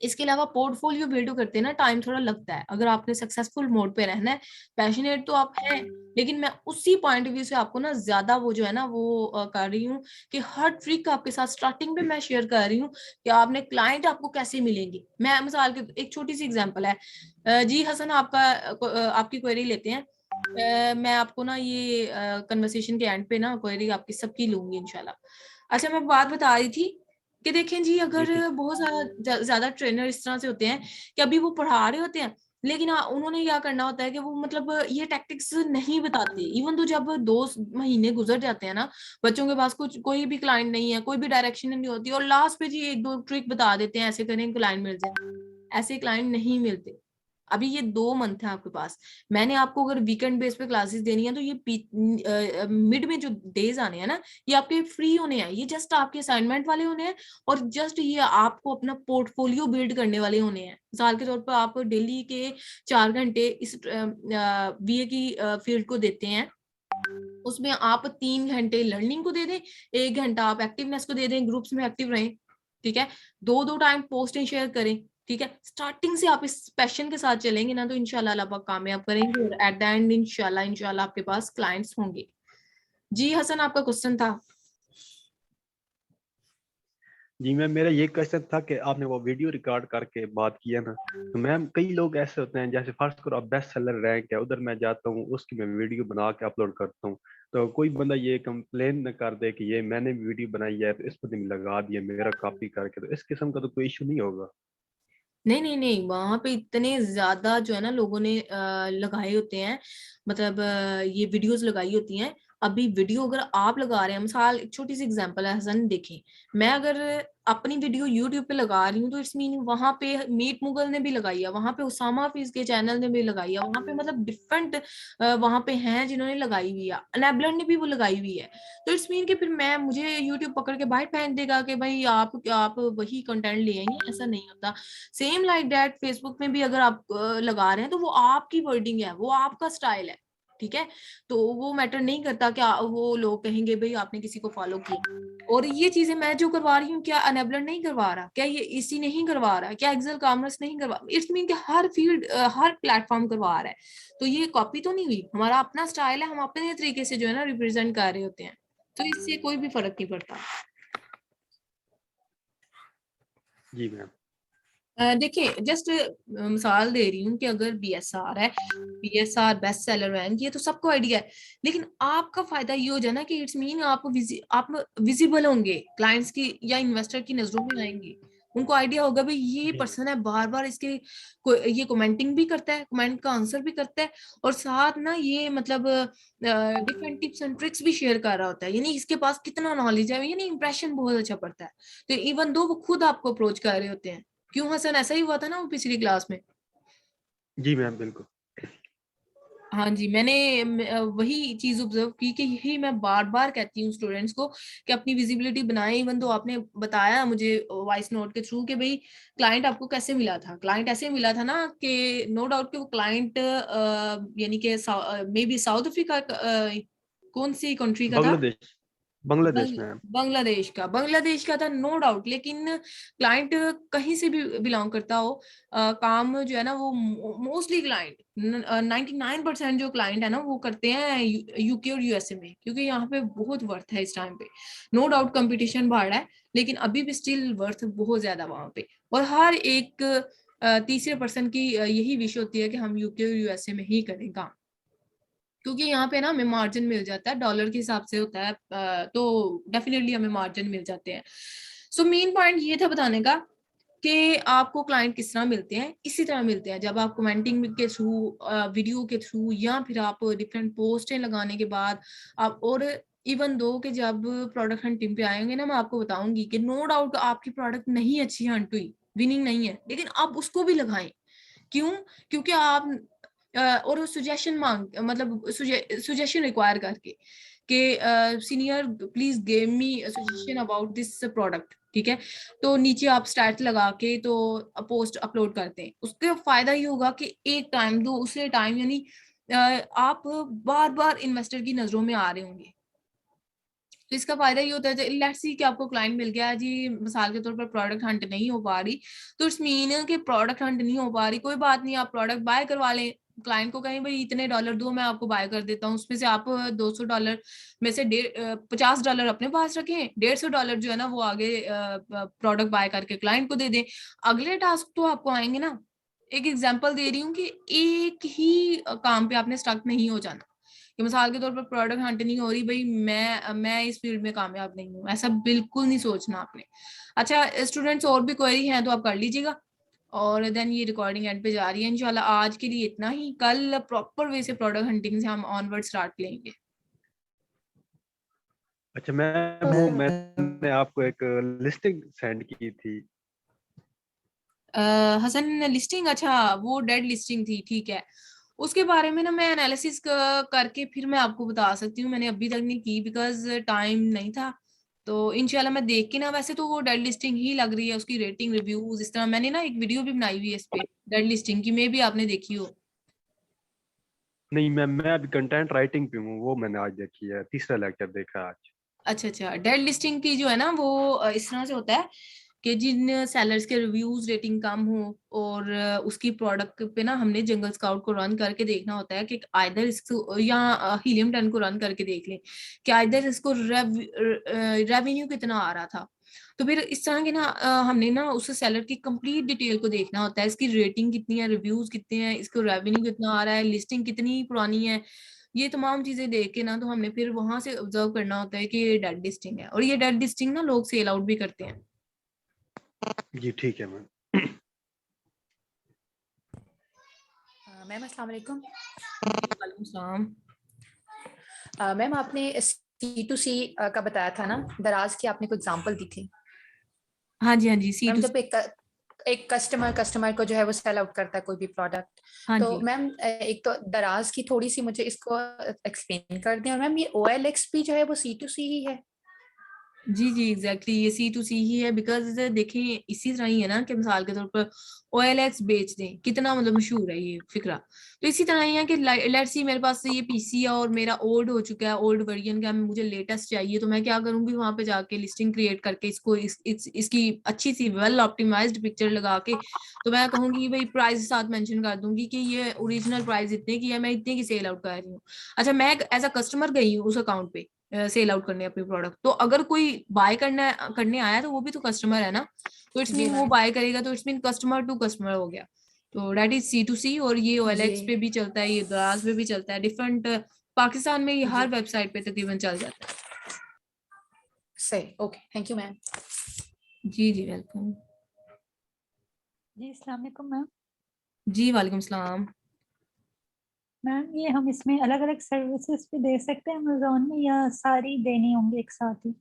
इसके अलावा पोर्टफोलियो बिल्ड करते हैं ना टाइम थोड़ा लगता है। अगर आपने सक्सेसफुल मोड पे रहना है, पैशनेट तो आप हैं, लेकिन मैं उसी पॉइंट ऑफ व्यू से आपको ना ज्यादा वो जो है ना वो कर रही हूँ कि हर ट्रिक आपके साथ स्टार्टिंग पे मैं शेयर कर रही हूँ कि आपने क्लाइंट आपको कैसे मिलेंगे। मैं मिसाल के एक छोटी सी एग्जांपल है, जी हसन आपकी क्वेरी लेते हैं। मैं आपको ना ये कन्वर्सेशन के एंड पे ना क्वेरी आपकी सबकी लूंगी इंशाल्लाह। अच्छा मैं बात बता रही थी कि देखें जी जी अगर ठीक। बहुत ज्यादा ट्रेनर इस तरह से होते हैं कि अभी वो पढ़ा रहे होते हैं लेकिन उन्होंने क्या करना होता है कि वो मतलब ये टैक्टिक्स नहीं बताते। इवन तो जब 2 महीने गुजर जाते हैं ना, बच्चों के पास कुछ कोई भी क्लाइंट नहीं है, कोई भी डायरेक्शन नहीं होती और लास्ट पे जी 1-2 ट्रिक बता देते हैं ऐसे करें क्लाइंट मिल जाए। ऐसे क्लाइंट नहीं मिलते। अभी ये 2 मंथ है आपके पास, मैंने आपको अगर वीकेंड बेस पे क्लासेस देनी है तो ये मिड में जो डेज आने हैं ना ये आपके फ्री होने हैं, ये जस्ट आपके असाइनमेंट वाले होने हैं और जस्ट ये आपको अपना पोर्टफोलियो बिल्ड करने वाले होने हैं। मिसाल के तौर पर आप डेली के 4 घंटे इस वीए की फील्ड को देते हैं, उसमें आप 3 घंटे लर्निंग को दे दें, 1 घंटा आप एक्टिवनेस को दे दें, ग्रुप्स में एक्टिव रहें। ठीक है। 2-2 टाइम पोस्टें शेयर करें। ठीक है। स्टार्टिंग से आप इस पैशन के साथ चलेंगे ना तो इंशाल्लाह अल्लाह पाक कामयाब करेंगे और एट द एंड इंशाल्लाह आपके पास क्लाइंट्स होंगे। जी हसन आपका क्वेश्चन था। जी मैम, मेरा ये क्वेश्चन था कि आपने वो वीडियो रिकॉर्ड करके बात किया ना, तो मैम कई लोग ऐसे होते हैं, जैसे फर्स्ट करो आप बेस्ट सेलर रैंक है उधर मैं जाता हूँ, उसकी मैं वीडियो बना के अपलोड करता हूँ, तो कोई बंदा ये कंप्लेन न कर दे कि ये मैंने भी वीडियो बनाई है तो इस पर भी लगा दिया मेरा कॉपी करके, तो इस किस्म का तो कोई इशू नहीं होगा? नहीं वहां पे इतने ज्यादा जो है ना लोगों ने लगाए होते हैं, मतलब ये वीडियोस लगाई होती हैं। अभी वीडियो अगर आप लगा रहे हैं, मिसाल एक छोटी सी एग्जांपल है हसन, देखें मैं अगर अपनी वीडियो यूट्यूब पे लगा रही हूँ तो इट्स मीन वहां पे मीट मुगल ने भी लगाई है, वहां पे उसामा हाफिज के चैनल ने भी लगाई है, वहां पे मतलब डिफरेंट वहां पे हैं जिन्होंने लगाई हुई है, अनेबलर ने भी वो लगाई हुई है। तो इट्स मीन कि फिर मैं मुझे यूट्यूब पकड़ के बाहर फेंक देगा कि भाई आप वही कंटेंट ले आएंगे, ऐसा नहीं होता। सेम लाइक दैट फेसबुक में भी अगर आप लगा रहे हैं तो वो आपकी वर्डिंग है, वो आपका स्टाइल है। ठीक है। तो वो मैटर नहीं करता कि वो लोग कहेंगे भाई आपने किसी को फॉलो किया। और ये चीजें मैं जो करवा रही हूँ, क्या अनेबलर नहीं करवा रहा, क्या ये इसी नहीं करवा रहा, क्या एक्सेल कॉमर्स नहीं करवा, इट्स मीन कि हर फील्ड हर प्लेटफॉर्म करवा रहा है। तो ये कॉपी तो नहीं हुई, हमारा अपना स्टाइल है, हम अपने तरीके से जो है ना रिप्रेजेंट कर रहे होते हैं, तो इससे कोई भी फर्क नहीं पड़ता। जी मैम। देखिए जस्ट मिसाल दे रही हूँ कि अगर बीएसआर है, बीएसआर बेस्ट सेलर रैंक, ये तो सबको आइडिया है, लेकिन आपका फायदा ये हो जाए ना कि इट्स मीन आप विजिबल होंगे क्लाइंट्स की या इन्वेस्टर की नजरों में आएंगे, उनको आइडिया होगा भाई ये जी पर्सन है, बार बार इसके ये कमेंटिंग भी करता है, कमेंट का आंसर भी करता है, और साथ ना ये मतलब डिफरेंट टिप्स एंड ट्रिक्स भी शेयर कर रहा होता है, यानी इसके पास कितना नॉलेज है, यानी इंप्रेशन बहुत अच्छा पड़ता है। तो इवन दो वो खुद आपको अप्रोच कर रहे होते हैं। क्यों हसन, ऐसा ही हुआ था ना वो पिछली क्लास में? जी मैम बिल्कुल। हाँ जी, मैंने वही चीज ऑब्जर्व की कि यही मैं बार बार कहती हूँ स्टूडेंट्स को कि अपनी विजिबिलिटी बनाएं। इवन तो आपने बताया मुझे वॉइस नोट के थ्रू कि भाई क्लाइंट आपको कैसे मिला था, क्लाइंट ऐसे मिला था ना कि नो डाउट कि वो क्लाइंट यानी कि मे बी साउथ अफ्रीका, कौन सी कंट्री का था? बांग्लादेश, बांग्लादेश मैम। बांग्लादेश का था नो डाउट, लेकिन क्लाइंट कहीं से भी बिलोंग करता हो, काम जो है ना वो मोस्टली क्लाइंट 99% जो क्लाइंट है ना वो करते हैं यूके और यूएसए में, क्योंकि यहाँ पे बहुत वर्थ है इस टाइम पे। नो डाउट कंपटीशन बढ़ रहा है, लेकिन अभी भी स्टिल वर्थ बहुत ज्यादा वहां पे। और हर एक तीसरे पर्सन की यही विश होती है कि हम यूके और यूएसए में ही करें काम, क्योंकि यहाँ पे ना हमें मार्जिन मिल जाता है, डॉलर के हिसाब से होता है, तो डेफिनेटली हमें मार्जिन मिल जाते हैं। सो मेन पॉइंट ये था बताने का कि आपको क्लाइंट किस तरह मिलते हैं, इसी तरह मिलते हैं जब आप कमेंटिंग के थ्रू, वीडियो के थ्रू, या फिर आप डिफरेंट पोस्टें लगाने के बाद आप, और इवन दो कि जब प्रोडक्ट हंटिंग पे आएंगे ना, मैं आपको बताऊंगी कि नो डाउट आपकी प्रोडक्ट नहीं अच्छी हंट हुई, विनिंग नहीं है, लेकिन आप उसको भी लगाएं। क्यों? क्योंकि आप और सजेशन मांग, मतलब सजेशन रिक्वायर करके कि senior please give me suggestion about this product, ठीक है। तो नीचे आप स्टैट लगा के तो पोस्ट अपलोड करते हैं, उसका फायदा ये होगा कि एक टाइम दो उसे टाइम, यानी आप बार बार इन्वेस्टर की नजरों में आ रहे होंगे। तो इसका फायदा ये होता है, लेट्स सी कि आपको क्लाइंट मिल गया जी, मिसाल के तौर पर प्रोडक्ट हंट नहीं हो पा रही, तो इट्स मीन कि प्रोडक्ट हंट नहीं हो पा रही, कोई बात नहीं, आप प्रोडक्ट बाय करवा लें, क्लाइंट को कहें भाई इतने डॉलर दो, मैं आपको बाय कर देता हूँ, उसमें से आप $200 में से $50 अपने पास रखें, $150 जो है ना वो आगे प्रोडक्ट बाय करके क्लाइंट को दे दें। अगले टास्क तो आपको आएंगे ना। एक एग्जाम्पल दे रही हूँ कि एक ही काम पे आपने स्टक नहीं हो जाना, कि मिसाल के तौर पर प्रोडक्ट हंट नहीं हो रही, भाई मैं इस फील्ड में कामयाब नहीं हूँ, ऐसा बिल्कुल नहीं सोचना आपने। अच्छा स्टूडेंट्स, और भी क्वेरी हैं तो आप कर लीजिएगा, और देन ये रिकॉर्डिंग एंड पे जा रही है इंशाल्लाह। आज के लिए इतना ही, कल प्रॉपर वे से प्रोडक्ट हंटिंग से हम ऑनवर्ड स्टार्ट लेंगे। अच्छा मैम, वो मैंने आपको एक लिस्टिंग सेंड की थी। हसन लिस्टिंग, अच्छा वो डेड लिस्टिंग थी, ठीक है। उसके बारे में ना मैं एनालिसिस करके फिर मैं आपको बता सकती हूँ, मैंने अभी तक नहीं की बिकॉज टाइम नहीं था। तो इंशाल्लाह मैं देख के ना, वैसे तो वो डेड लिस्टिंग ही लग रही है, उसकी रेटिंग रिव्यूज इस तरह, मैंने ना एक वीडियो भी बनाई हुई है इस पे डेड लिस्टिंग की, मे भी आपने देखी हो। नहीं मैम, मैं अभी कंटेंट राइटिंग पे हूँ, वो मैंने आज देखी है, तीसरा लेक्चर देखा है आज। अच्छा अच्छा, डेड लिस्टिंग की जो है ना वो इस तरह से होता है कि जिन सेलर्स के रिव्यूज रेटिंग कम हो, और उसकी प्रोडक्ट पे ना हमने जंगल स्काउट को रन करके देखना होता है कि आइदर इसको, या हीलियम 10 को रन करके देख लें कि आइदर इसको रेवेन्यू कितना आ रहा था। तो फिर इस तरह के ना हमने ना उस सेलर की कंप्लीट डिटेल को देखना होता है, इसकी रेटिंग कितनी है, रिव्यूज कितने हैं, इसको रेवेन्यू कितना आ रहा है, लिस्टिंग कितनी पुरानी है, ये तमाम चीजें देख के ना तो हमने फिर वहां से ऑब्जर्व करना होता है कि ये डेड लिस्टिंग है, और ये डेड लिस्टिंग ना लोग सेल आउट भी करते हैं। जी ठीक है मैम। मैम अस्सलाम वालेकुम। वालेकुम सलाम। मैम आपने C2C का बताया था ना, दराज की आपने कोई एग्जांपल दी थी हाँ जी हाँ जी, मैम। C2C। जब एक कस्टमर को जो है वो सेल आउट करता है कोई भी प्रोडक्ट, हाँ तो जी। मैम एक तो दराज की थोड़ी सी मुझे इसको एक्सप्लेन कर दें, और मैम ये OLX भी जो है वो C2C ही है? जी जी एग्जैक्टली ये C2C ही है। बिकॉज देखें इसी तरह ही है ना कि मिसाल के तौर पर OLX बेच दें, कितना मतलब मशहूर है ये फिक्रा। तो इसी तरह ही है कि लेट्स सी मेरे पास ये पीसी है और मेरा ओल्ड हो चुका है, ओल्ड वर्जन का, मुझे लेटेस्ट चाहिए, तो मैं क्या करूंगी, वहां पे जाके लिस्टिंग क्रिएट करके इसको इसकी अच्छी सी वेल ऑप्टिमाइज्ड पिक्चर लगा के, तो मैं कहूंगी भाई प्राइस साथ मेंशन कर दूंगी कि ये ओरिजिनल प्राइस इतने की है, मैं इतने की सेल आउट कर रही हूँ। अच्छा मैं एज अ कस्टमर गई हूँ उस अकाउंट पे सेल आउट करने अपनी प्रोडक्ट, तो अगर कोई बाय करने आया तो वो भी तो कस्टमर है ना, तो इट्स जी मीन वो मैम। बाय करेगा, तो it's mean customer to customer हो गया। तो दैट इज C2C। और ये OLX जी पे भी चलता है, ये दराज पे भी चलता है, डिफरेंट पाकिस्तान में ये जी हर वेबसाइट पे तकरीबन चल जाता है। सही। Okay, thank you ma'am. जी जी वेलकम। जी अस्सलाम वालेकुम मैम। जी वालेकुम सलाम। मैम ये हम इसमें अलग अलग सर्विसेज भी दे सकते हैं अमेजोन में, या सारी देनी होंगी एक साथ ही?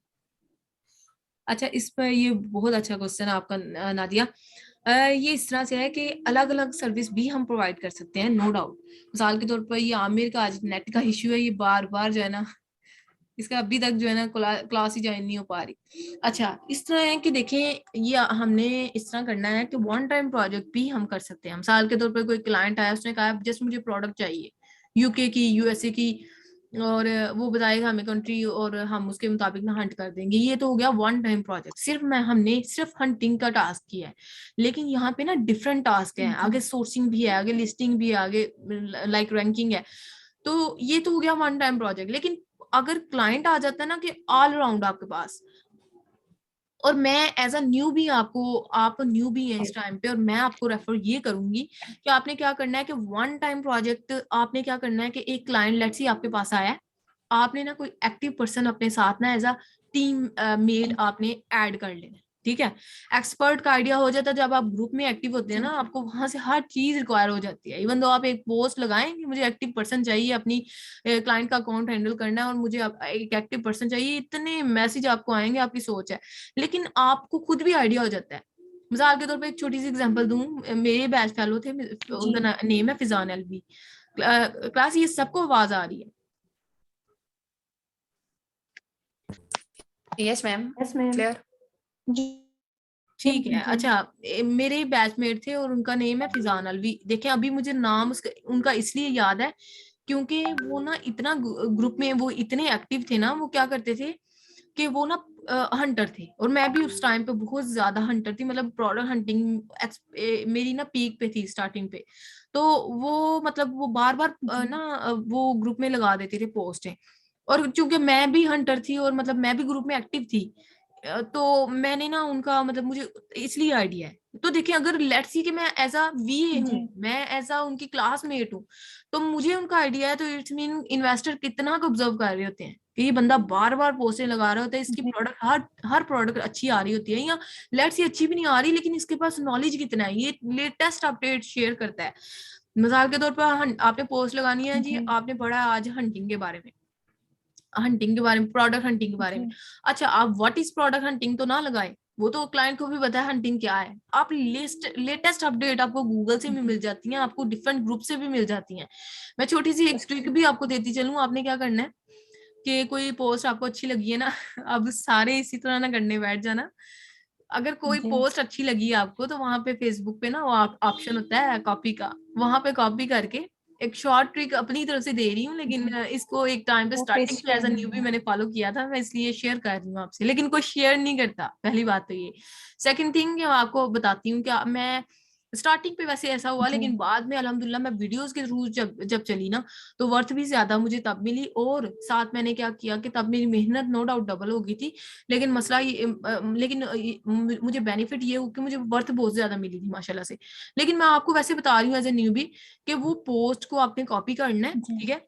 अच्छा इस पर ये बहुत अच्छा क्वेश्चन है आपका नादिया। ये इस तरह से है कि अलग अलग सर्विस भी हम प्रोवाइड कर सकते हैं, नो डाउट। मिसाल के तौर पर ये आमिर का आज नेट का इश्यू है, ये बार बार जो है ना, इसका अभी तक जो है ना क्लास ही ज्वाइन नहीं हो पा रही। अच्छा इस तरह है कि देखें, ये हमने इस तरह करना है कि वन टाइम प्रोजेक्ट भी हम कर सकते हैं। मिसाल के तौर पर कोई क्लाइंट आया, उसने कहा जस्ट मुझे प्रोडक्ट चाहिए UK की, USA की, और वो बताएगा हमें कंट्री, और हम उसके मुताबिक ना हंट कर देंगे। ये तो हो गया वन टाइम प्रोजेक्ट, हमने सिर्फ हंटिंग का टास्क किया है। लेकिन यहाँ पे ना डिफरेंट टास्क है, आगे सोर्सिंग भी है, आगे लिस्टिंग भी है, आगे लाइक रैंकिंग है। तो ये तो हो गया वन टाइम प्रोजेक्ट। लेकिन अगर क्लाइंट आ जाता है ना कि ऑल राउंड आपके पास, और मैं एज अ न्यू भी आप न्यू भी हैं इस टाइम पे, और मैं आपको रेफर ये करूंगी कि आपने क्या करना है कि वन टाइम प्रोजेक्ट आपने क्या करना है कि एक क्लाइंट लेट्स सी आपके पास आया है, आपने ना कोई एक्टिव पर्सन अपने साथ ना एज अ टीम मेट आपने ऐड कर लेना है, ठीक है। एक्सपर्ट का आइडिया हो जाता है जब आप ग्रुप में एक्टिव होते हैं ना, आपको वहां से हर चीज रिक्वायर हो जाती है। इवन दो आप एक पोस्ट लगाएं कि मुझे एक्टिव पर्सन चाहिए, अपनी क्लाइंट का अकाउंट हैंडल करना है, और मुझे एक एक्टिव पर्सन चाहिए, इतने मैसेज आपको आएंगे, आपकी सोच है। लेकिन आपको खुद भी आइडिया हो जाता है। मिसाल के तौर पे एक छोटी सी एग्जांपल दूं, मेरे बैच फेलो थे, उनका नेम है फिजान अलवी। क्लास ये सबको आवाज आ रही है? Yes ma'am, yes ma'am. Clear. जी ठीक है। जी। अच्छा मेरे बैचमेट थे और उनका नेम है फिजान अलवी। देखें अभी मुझे नाम उनका इसलिए याद है क्योंकि वो ना इतना ग्रुप में वो इतने एक्टिव थे ना, वो क्या करते थे कि वो ना हंटर थे, और मैं भी उस टाइम पे बहुत ज्यादा हंटर थी, मतलब प्रोडक्ट हंटिंग मेरी ना पीक पे थी, स्टार्टिंग पे। तो वो मतलब वो बार बार ना वो ग्रुप में लगा देते थे पोस्टें, और चूंकि मैं भी हंटर थी और मतलब मैं भी ग्रुप में एक्टिव थी, तो मैंने ना उनका मतलब मुझे इसलिए आइडिया है। तो देखिए अगर लेट्स सी कि मैं एज अ VA हूँ, जी मैं एज अ उनकी क्लासमेट हूँ, तो मुझे उनका आइडिया है, तो इट्स मीन इन्वेस्टर कितना को ऑब्जर्व कर रहे होते हैं कि ये बंदा बार बार पोस्टें लगा रहा होता है, इसकी जी प्रोडक्ट हर हर प्रोडक्ट अच्छी आ रही होती है, या लेट्स सी अच्छी भी नहीं आ रही, लेकिन इसके पास नॉलेज कितना है, ये लेटेस्ट अपडेट शेयर करता है। मिसाल के तौर पर आपने पोस्ट लगानी है जी, जी आपने पढ़ा आज हंटिंग के बारे में, हंटिंग के बारे में, प्रोडक्ट हंटिंग के बारे में। जी अच्छा आप व्हाट इज प्रोडक्ट हंटिंग तो ना लगाए, वो तो क्लाइंट को भी पता है हंटिंग क्या है। आप लेटेस्ट अपडेट आपको गूगल से भी मिल जाती हैं, आपको डिफरेंट ग्रुप से भी मिल जाती हैं। मैं छोटी सी एक ट्रिक भी आपको देती चलूं, आपने क्या करना है कि कोई पोस्ट आपको अच्छी लगी है ना, अब सारे इसी तरह ना करने बैठ जाना। अगर कोई जी पोस्ट अच्छी लगी है आपको, तो वहां पे फेसबुक पे ना वो ऑप्शन होता है कॉपी का, वहां पे कॉपी करके, एक शॉर्ट ट्रिक अपनी तरफ से दे रही हूँ, लेकिन जी इसको एक टाइम पे वो स्टार्टिंग पेस्ट में एज अ करनी न्यूबी है। मैंने फॉलो किया था, मैं इसलिए शेयर कर रही हूँ आपसे, लेकिन कोई शेयर नहीं करता, पहली बात तो ये। सेकंड थिंग आपको बताती हूँ कि मैं स्टार्टिंग पे वैसे ऐसा हुआ, जी लेकिन बाद में अल्हम्दुलिल्लाह मैं वीडियोस के थ्रू जब जब चली ना, तो वर्थ भी ज्यादा मुझे तब मिली, और साथ मैंने क्या किया कि तब मेरी मेहनत नो डाउट डबल हो गई थी। लेकिन मसला लेकिन मुझे बेनिफिट ये हो कि मुझे वर्थ बहुत ज्यादा मिली थी माशाल्लाह से। लेकिन मैं आपको वैसे बता रही हूँ एज ए न्यूबी कि वो पोस्ट को आपने कॉपी करना है, जी ठीक है।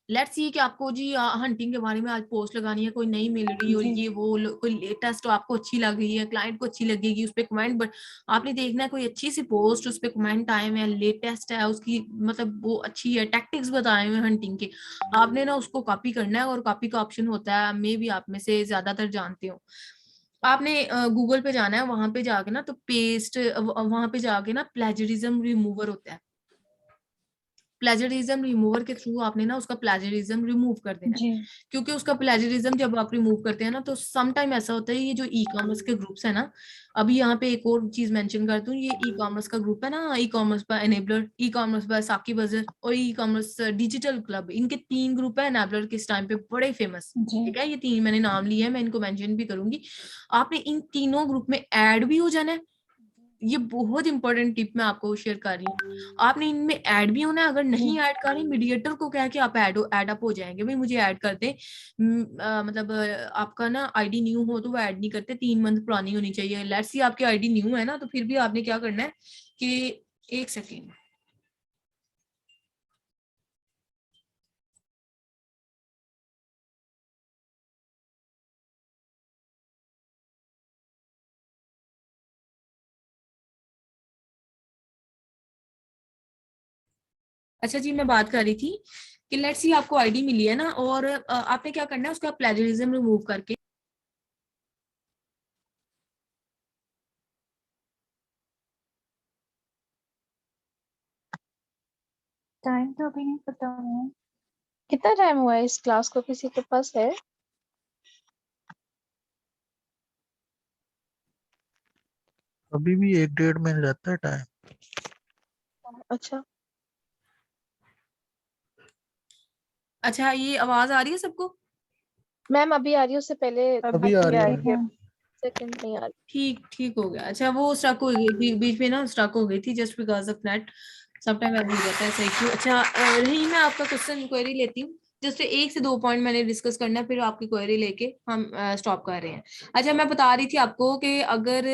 लेट्स सी कि आपको जी हंटिंग के बारे में आज पोस्ट लगानी है, कोई नई मिल रही और जी ये वो कोई लेटेस्ट आपको अच्छी लग रही है, क्लाइंट को अच्छी लगेगी, उस पर कमेंट, बट आपने देखना है कोई अच्छी सी पोस्ट, उस पर कमेंट आए हुए हैं, लेटेस्ट है उसकी, मतलब वो अच्छी है, टैक्टिक्स बताए हुए हैं हंटिंग के, आपने ना उसको कॉपी करना है। और कॉपी का ऑप्शन होता है, मे भी आप में से ज्यादातर जानते हो, आपने गूगल पे जाना है, वहां पे जाके ना तो पेस्ट, वहां पे जाके ना प्लेजरिज्म रिमूवर होता है, प्लेजरिज्म रिमूवर के थ्रू आपने ना उसका प्लेजरिज्म रिमूव कर देना है। जी क्योंकि उसका प्लेजरिज्म जब आप रिमूव करते हैं ना तो सम टाइम ऐसा होता है, ये जो ई कॉमर्स के ग्रुप्स है ना, अभी यहाँ पे एक और चीज मेंशन कर दूं, ये ई कॉमर्स का ग्रुप है ना, e commerce by enabler, e commerce by साकी बजर और ई कॉमर्स डिजिटल क्लब, इनके 3 ग्रुप है एनेबलर के इस टाइम पे बड़े फेमस। जी ठीक है, ये 3 मैंने नाम लिए हैं, मैं इनको मेंशन भी करूंगी। आपने इन तीनों ग्रुप में ऐड भी हो जाना है। ये बहुत इंपॉर्टेंट टिप मैं आपको शेयर कर रही हूँ, आपने इनमें ऐड भी होना है। अगर नहीं ऐड कर रहे, मीडिएटर को कह के आप ऐड अप हो जाएंगे, भाई मुझे ऐड कर दे। मतलब आपका ना आईडी न्यू हो तो वो ऐड नहीं करते, 3 मंथ पुरानी होनी चाहिए। लेट्स सी आपकी आईडी न्यू है ना, तो फिर भी आपने क्या करना है कि 1 सेकेंड, अच्छा जी मैं बात कर रही थी कि लेट्स सी आपको आईडी मिली है ना, और आपने क्या करना है उसका प्लेजरिज्म रिमूव करके, टाइम तो अभी नहीं पता है। कितना टाइम हुआ है इस क्लास को, किसी के पास है? अभी भी 1-1.5 महीने रहता है टाइम। अच्छा, अच्छा ये आवाज आ रही है सबको? मैम अभी आ रही है, उससे पहले अभी आ रही है। हाँ सेकंड नहीं आ रही। ठीक ठीक हो गया। अच्छा वो स्टक हो गई बीच में ना, स्टक हो गई थी just because of net, sometime ऐसा हो जाता है, सही क्यों। अच्छा रही मैं आपका क्वेश्चन क्वेरी लेती हूँ, जस्ट 1 से 2 पॉइंट मैंने डिस्कस करना है, फिर आपकी क्वेरी लेके हम स्टॉप कर रहे हैं। अच्छा मैं बता रही थी आपको कि अगर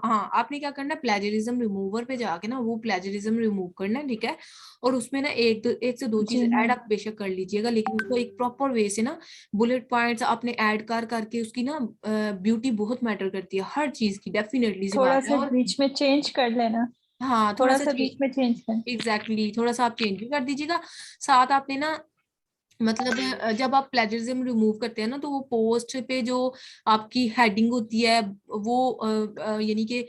हाँ आपने क्या करना है, प्लेजरिज्म रिमूवर पे जाके ना वो प्लेजरिज्म रिमूव करना है, ठीक है। और उसमें ना एक से दो जी चीज हाँ। ऐड आप बेशक कर लीजिएगा, लेकिन उसको एक प्रॉपर वे से ना, बुलेट पॉइंट्स आपने ऐड कर करके, उसकी ना ब्यूटी बहुत मैटर करती है हर चीज की, डेफिनेटली सी थोड़ा बात है। सा और बीच में चेंज कर लेना, हाँ थोड़ा थोड़ा सा सा बीच में चेंज कर। एग्जैक्टली थोड़ा सा आप चेंज भी कर दीजिएगा। साथ आपने ना मतलब जब आप प्लेजरिज्म रिमूव करते हैं ना, तो वो पोस्ट पे जो आपकी हेडिंग होती है वो यानी कि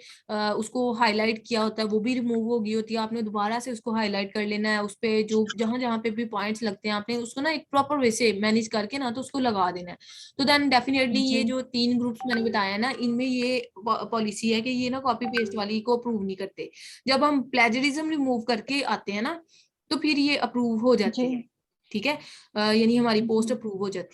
उसको हाईलाइट किया होता है, वो भी रिमूव हो गई होती है। आपने दोबारा से उसको हाईलाइट कर लेना है, उस पे जो जहां जहां पे भी पॉइंट्स लगते हैं आपने उसको ना एक प्रॉपर वे से मैनेज करके ना तो उसको लगा देना है। तो देन डेफिनेटली ये जी जो 3 ग्रुप्स मैंने बताया ना, इनमें ये पॉलिसी है कि ये ना कॉपी पेस्ट वाली को अप्रूव नहीं करते। जब हम प्लेजरिज्म रिमूव करके आते हैं ना, तो फिर ये अप्रूव हो जाती जी है। ठीक है, यानी हमारी पोस्ट जी अप्रूव हो जाती है।